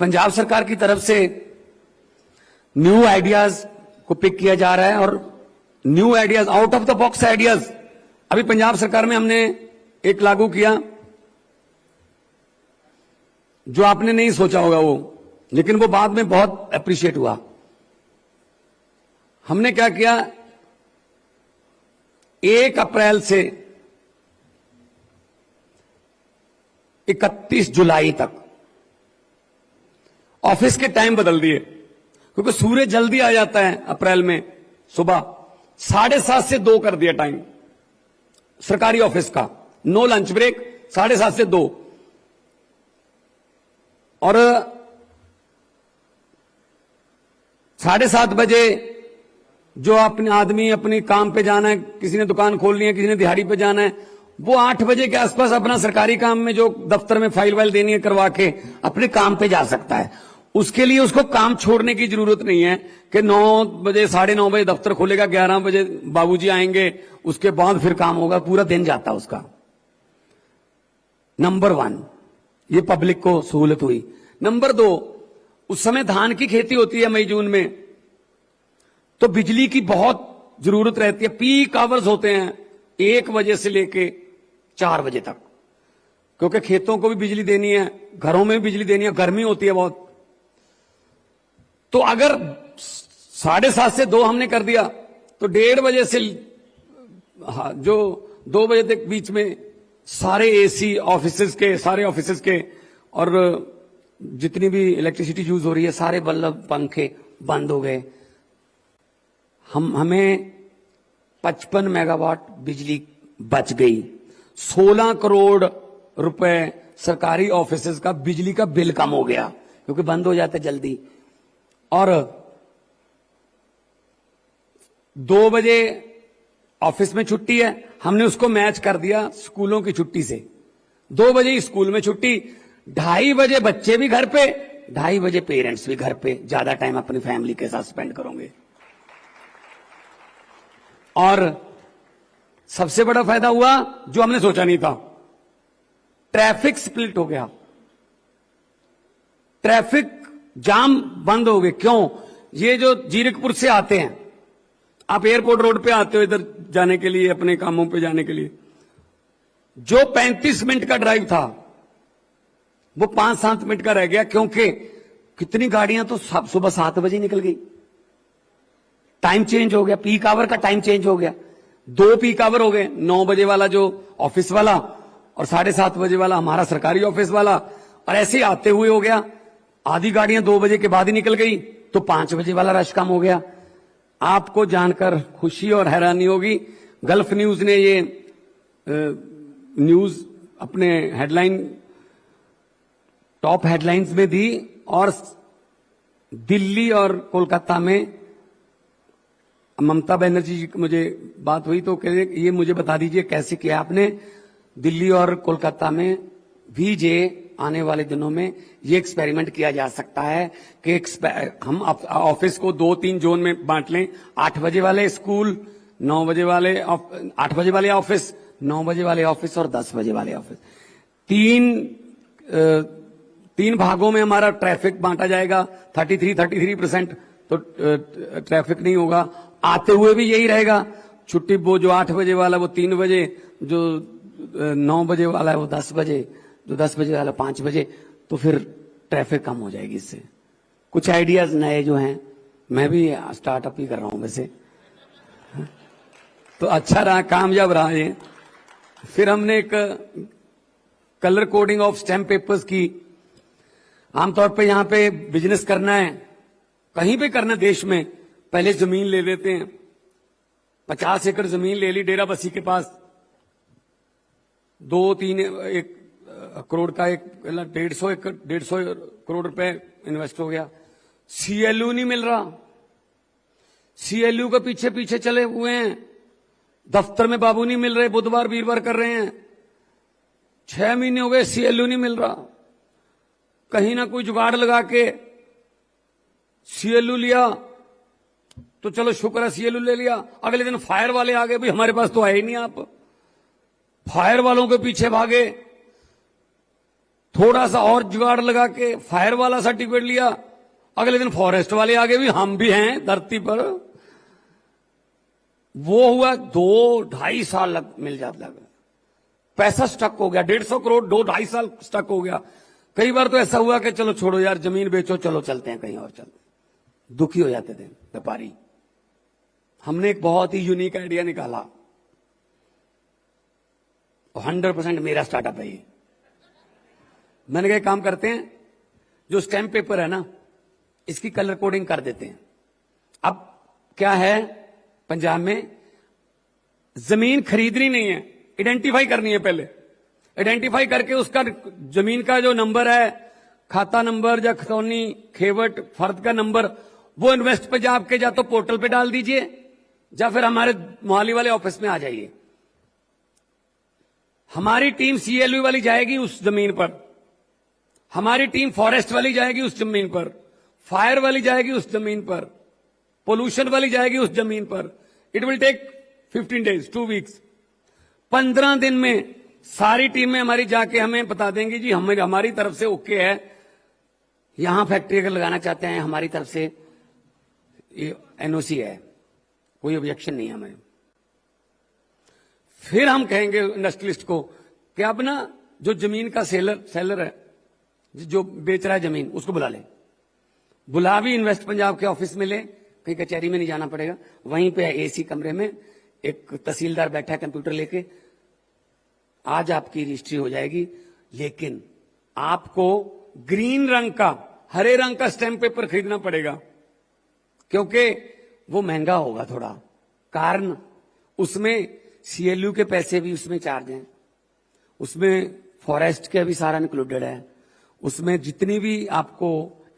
पंजाब सरकार की तरफ से न्यू आइडियाज को पिक किया जा रहा है और new ideas, out of the box ideas अभी पंजाब सरकार में हमने एक लागू किया जो आपने नहीं सोचा होगा वो, लेकिन वो बाद में बहुत अप्रिशिएट हुआ। हमने क्या किया, 1 अप्रैल से 31 जुलाई तक ऑफिस के टाइम बदल दिए, क्योंकि सूर्य जल्दी आ जाता है अप्रैल में, सुबह 7:30 से 2 कर दिया टाइम सरकारी ऑफिस का, नो लंच ब्रेक, 7:30 से 2। और 7:30 बजे जो अपने आदमी अपने काम पे जाना है, किसी ने दुकान खोलनी है, किसी ने दिहाड़ी पे जाना है, वो 8 बजे के आसपास अपना सरकारी काम में जो दफ्तर में फाइल वाइल देनी है करवा के अपने काम पे जा सकता है। उसके लिए उसको काम छोड़ने की जरूरत नहीं है कि 9 बजे 9:30 बजे दफ्तर खुलेगा, 11 बजे बाबूजी आएंगे, उसके बाद फिर काम होगा, पूरा दिन जाता उसका। नंबर 1 ये पब्लिक को सहूलत हुई। नंबर 2, उस समय धान की खेती होती है मई जून में, तो बिजली की बहुत जरूरत रहती है। पीक आवर्स होते हैं 1 बजे से लेके 4 बजे तक, क्योंकि खेतों को भी बिजली देनी है, घरों में भी बिजली देनी है, गर्मी होती है बहुत। तो अगर 7:30 से 2 हमने कर दिया तो 1:30 बजे से जो 2 बजे तक बीच में सारे एसी ऑफिसेज के, सारे ऑफिसेज के और जितनी भी इलेक्ट्रिसिटी यूज हो रही है, सारे बल्ब पंखे बंद हो गए। हमें 55 मेगावाट बिजली बच गई। 16 करोड़ रुपए सरकारी ऑफिसेज का बिजली का बिल कम हो गया, क्योंकि बंद हो जाते जल्दी। और 2 बजे ऑफिस में छुट्टी है, हमने उसको मैच कर दिया स्कूलों की छुट्टी से। 2 बजे स्कूल में छुट्टी, 2:30 बजे बच्चे भी घर पे, 2:30 बजे पेरेंट्स भी घर पे, ज्यादा टाइम अपनी फैमिली के साथ स्पेंड करोगे। और सबसे बड़ा फायदा हुआ जो हमने सोचा नहीं था, ट्रैफिक स्प्लिट हो गया, ट्रैफिक जाम बंद हो गए। क्यों? ये जो जीरकपुर से आते हैं, आप एयरपोर्ट रोड पे आते हो इधर जाने के लिए, अपने कामों पे जाने के लिए, जो 35 मिनट का ड्राइव था वो 5-7 मिनट का रह गया, क्योंकि कितनी गाड़ियां तो सुबह 7 बजे निकल गई। टाइम चेंज हो गया, पीक आवर का टाइम चेंज हो गया। 2 पीक आवर हो गए, 9 बजे वाला जो ऑफिस वाला और 7:30 बजे वाला हमारा सरकारी ऑफिस वाला। और ऐसे आते हुए हो गया, आधी गाड़ियां 2 बजे के बाद ही निकल गई, तो 5 बजे वाला रश कम हो गया। आपको जानकर खुशी और हैरानी होगी, गल्फ न्यूज ने ये न्यूज अपने हेडलाइन, टॉप हेडलाइंस में दी, और दिल्ली और कोलकाता में ममता बनर्जी जी, मुझे बात हुई तो कह रहे ये मुझे बता दीजिए कैसे किया आपने। दिल्ली और कोलकाता में भी आने वाले दिनों में ये एक्सपेरिमेंट किया जा सकता है कि हम ऑफिस को 2-3 जोन में बांट लें। 8 बजे वाले स्कूल, 9 बजे वाले, 8 बजे वाले ऑफिस, 9 बजे वाले ऑफिस और 10 बजे वाले ऑफिस। 3 भागों में हमारा ट्रैफिक बांटा जाएगा। 33% तो ट्रैफिक नहीं होगा। आते हुए भी यही रहेगा। छुट्टी वो जो 8 बजे वाला वो 3 बजे, जो 9 बजे वाला है वो 10 बजे, जो 10 बजे वाला 5 बजे, तो फिर ट्रैफिक कम हो जाएगी इससे। कुछ आइडियाज नए जो हैं, मैं भी स्टार्टअप ही कर रहा हूं वैसे, तो अच्छा रहा, कामयाब रहा ये। फिर हमने एक colour coding of stamp papers की। आमतौर पे यहां पे बिजनेस करना है, कहीं पे करना देश में, पहले जमीन ले लेते हैं। 50 एकड़ जमीन ले ली डेरा बस्सी के पास, 1 करोड़ का, 150 करोड़ रुपए इन्वेस्ट हो गया। सीएलयू नहीं मिल रहा, सीएलयू के पीछे पीछे चले हुए हैं। दफ्तर में बाबू नहीं मिल रहे, बुधवार वीरवार कर रहे हैं। 6 महीने हो गए, सीएलयू नहीं मिल रहा। कहीं ना कोई जुगाड़ लगा के सीएलयू लिया, तो चलो शुक्र है सीएलयू ले लिया। अगले दिन फायर वाले आ गए, भाई हमारे पास तो आए ही नहीं, आप फायर वालों के पीछे भागे। थोड़ा सा और जुगाड़ लगा के फायर वाला सर्टिफिकेट लिया, अगले दिन फॉरेस्ट वाले आगे भी हम भी हैं धरती पर। वो हुआ 2-2.5 साल मिल जाता लगा, पैसा स्टक हो गया, 150 करोड़ 2-2.5 साल स्टक हो गया। कई बार तो ऐसा हुआ कि चलो छोड़ो यार, जमीन बेचो, चलो चलते हैं कहीं और चलते हैं। दुखी हो जाते थे व्यापारी। हमने एक बहुत ही यूनिक आइडिया निकाला, 100% मेरा स्टार्टअप है ये। मैंने कहा काम करते हैं, जो स्टैम्प पेपर है ना, इसकी कलर कोडिंग कर देते हैं। अब क्या है, पंजाब में जमीन खरीदनी नहीं है, आइडेंटिफाई करनी है। पहले आइडेंटिफाई करके उसका जमीन का जो नंबर है, खाता नंबर या खतौनी खेवट फर्द का नंबर, वो इन्वेस्ट पंजाब के या तो पोर्टल पे डाल दीजिए या फिर हमारे मोहाली वाले ऑफिस में आ जाइए। हमारी टीम सीएलयू वाली जाएगी उस जमीन पर, हमारी टीम फॉरेस्ट वाली जाएगी उस जमीन पर, फायर वाली जाएगी उस जमीन पर, पोल्यूशन वाली जाएगी उस जमीन पर। It will take 15 days, 2 weeks. 15 दिन में सारी टीमें हमारी जाके हमें बता देंगी जी हमारी तरफ से ओके है, यहां फैक्ट्री अगर लगाना चाहते हैं हमारी तरफ से एनओसी है, कोई ऑब्जेक्शन नहीं है हमें। फिर हम कहेंगे इंडस्ट्रियलिस्ट को कि अब ना जो जमीन का सेलर है, जो बेच रहा है जमीन, उसको बुला ले, बुला भी इन्वेस्ट पंजाब के ऑफिस में ले, कहीं कचहरी में नहीं जाना पड़ेगा। वहीं पे एसी कमरे में एक तहसीलदार बैठा है कंप्यूटर लेके, आज आपकी रजिस्ट्री हो जाएगी, लेकिन आपको ग्रीन रंग का, हरे रंग का स्टैम्प पेपर खरीदना पड़ेगा, क्योंकि वो महंगा होगा थोड़ा। कारण उसमें सीएलयू के पैसे भी उसमें चार्ज हैं, उसमें फॉरेस्ट के भी सारा इंक्लूडेड है, उसमें जितनी भी आपको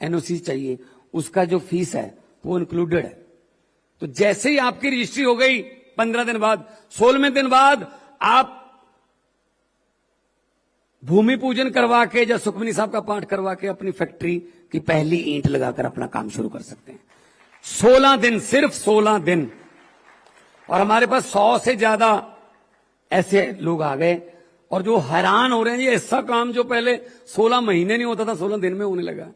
एनओसी चाहिए उसका जो फीस है वो इंक्लूडेड है। तो जैसे ही आपकी रजिस्ट्री हो गई 15 दिन बाद, 16वें दिन बाद आप भूमि पूजन करवा के या सुखमनी साहब का पाठ करवा के अपनी फैक्ट्री की पहली ईंट लगाकर अपना काम शुरू कर सकते हैं। 16 दिन, सिर्फ 16 दिन। और हमारे पास 100 से ज्यादा ऐसे लोग आ गए और जो हैरान हो रहे हैं, ये ऐसा काम जो पहले 16 महीने नहीं होता था, 16 दिन में होने लगा।